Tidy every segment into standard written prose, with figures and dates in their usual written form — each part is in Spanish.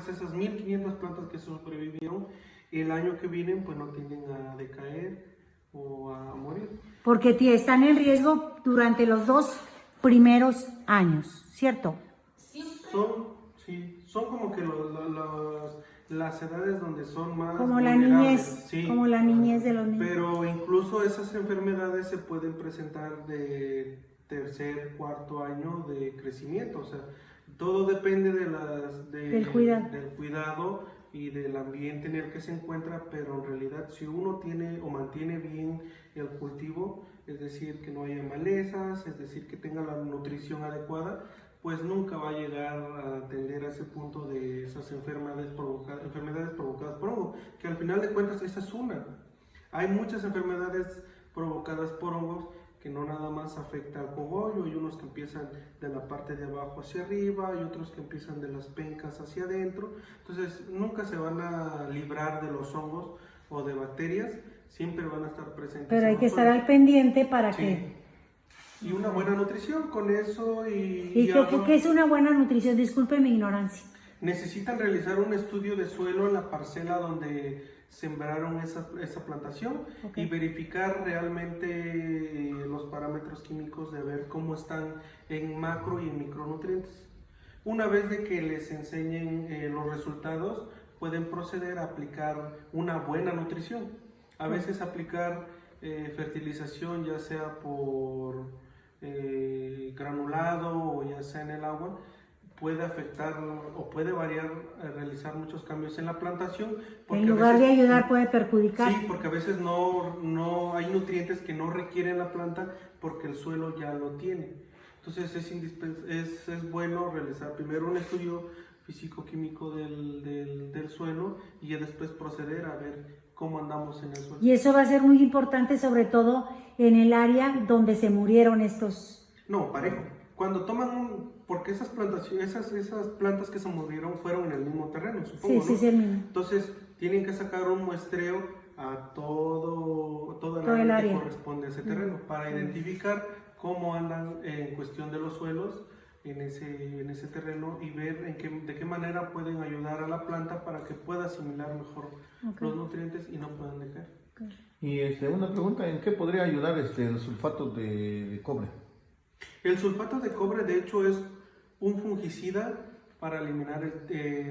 después esas 1500 plantas que sobrevivieron, el año que vienen pues no tienden a decaer o a morir. Porque están en riesgo durante los 2 primeros años, ¿cierto? Son como que las edades donde son más como la vulnerables. niñez, Sí. como la niñez de los niños. Pero incluso esas enfermedades se pueden presentar de tercer, cuarto año de crecimiento. O sea, todo depende del cuidado. del cuidado y del ambiente en el que se encuentra, pero en realidad si uno tiene o mantiene bien el cultivo, es decir, que no haya malezas, es decir, que tenga la nutrición adecuada, pues nunca va a llegar a atender a ese punto de esas enfermedades provocadas por hongo, que al final de cuentas esa es una. Hay muchas enfermedades provocadas por hongos que no nada más afecta al cogollo, hay unos que empiezan de la parte de abajo hacia arriba, y otros que empiezan de las pencas hacia adentro. Entonces nunca se van a librar de los hongos o de bacterias, siempre van a estar presentes. Pero hay que estar al pendiente para sí. que... Y una buena nutrición con eso ¿Y qué es una buena nutrición? Disculpe mi ignorancia. Necesitan realizar un estudio de suelo en la parcela donde sembraron esa plantación, okay, y verificar realmente los parámetros químicos de ver cómo están en macro y en micronutrientes. Una vez de que les enseñen los resultados, pueden proceder a aplicar una buena nutrición. A veces aplicar fertilización, ya sea por granulado o ya sea en el agua, puede afectar o puede variar, realizar muchos cambios en la plantación. En lugar de ayudar puede perjudicar. Sí, porque a veces no hay nutrientes que no requieren la planta porque el suelo ya lo tiene. Entonces es bueno realizar primero un estudio físico-químico del suelo y ya después proceder a ver cómo andamos en el suelo. Y eso va a ser muy importante, sobre todo en el área donde se murieron estos... No, parejo. Cuando toman porque esas plantas que se murieron fueron en el mismo terreno, supongo, sí, ¿no? Sí, el mismo. Entonces tienen que sacar un muestreo a toda el área área que corresponde a ese terreno para identificar cómo andan en cuestión de los suelos en ese terreno y ver de qué manera pueden ayudar a la planta para que pueda asimilar mejor los nutrientes y no puedan decaer. Y una pregunta, ¿en qué podría ayudar el sulfato de cobre? El sulfato de cobre, de hecho, es un fungicida para eliminar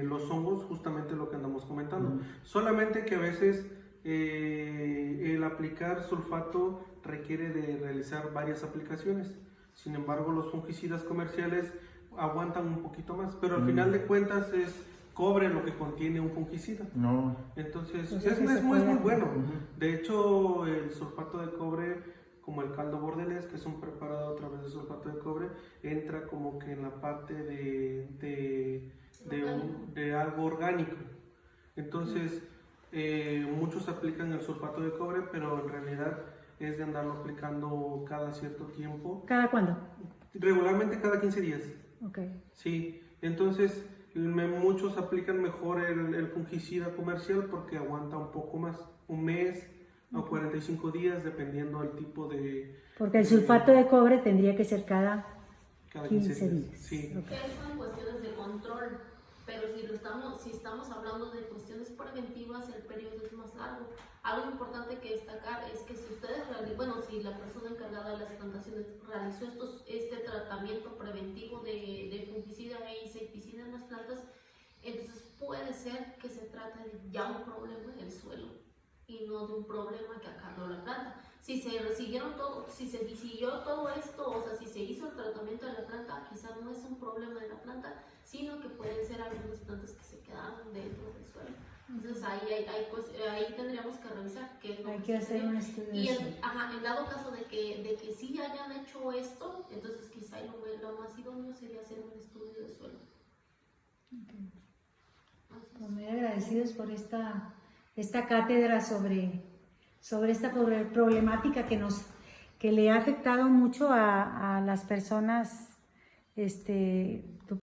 los hongos, justamente lo que andamos comentando. Solamente que a veces el aplicar sulfato requiere de realizar varias aplicaciones. Sin embargo, los fungicidas comerciales aguantan un poquito más, pero al final de cuentas es cobre lo que contiene un fungicida. No. Entonces, es muy bueno. De hecho, el sulfato de cobre, como el caldo bordelés, que es un preparado a través de sulfato de cobre, entra como que en la parte de algo orgánico. Entonces, muchos aplican el sulfato de cobre, pero en realidad es de andarlo aplicando cada cierto tiempo. ¿Cada cuándo? Regularmente cada 15 días. Okay. Sí, entonces muchos aplican mejor el fungicida comercial porque aguanta un poco más, un mes o 45 días, dependiendo del tipo de... Porque el sulfato de cobre tendría que ser cada 15 días. Sí. Okay. Son cuestiones de control, pero si estamos hablando de cuestiones preventivas, el periodo es más largo. Algo importante que destacar es que si si la persona encargada de las plantaciones realizó este tratamiento preventivo de fungicida e insecticida en las plantas, entonces puede ser que se trate de ya un problema en el suelo y no de un problema que acarreó la planta. Si se siguió todo esto, o sea, si se hizo el tratamiento de la planta, quizás no es un problema de la planta, sino que pueden ser algunas plantas que se quedaron dentro del suelo. Entonces ahí tendríamos que revisar qué es lo que hacer un estudio. Y en dado caso de que sí hayan hecho esto, entonces quizá lo más idóneo sería hacer un estudio de suelo. Okay. Pues muy agradecidos por esta cátedra sobre esta problemática que le ha afectado mucho a las personas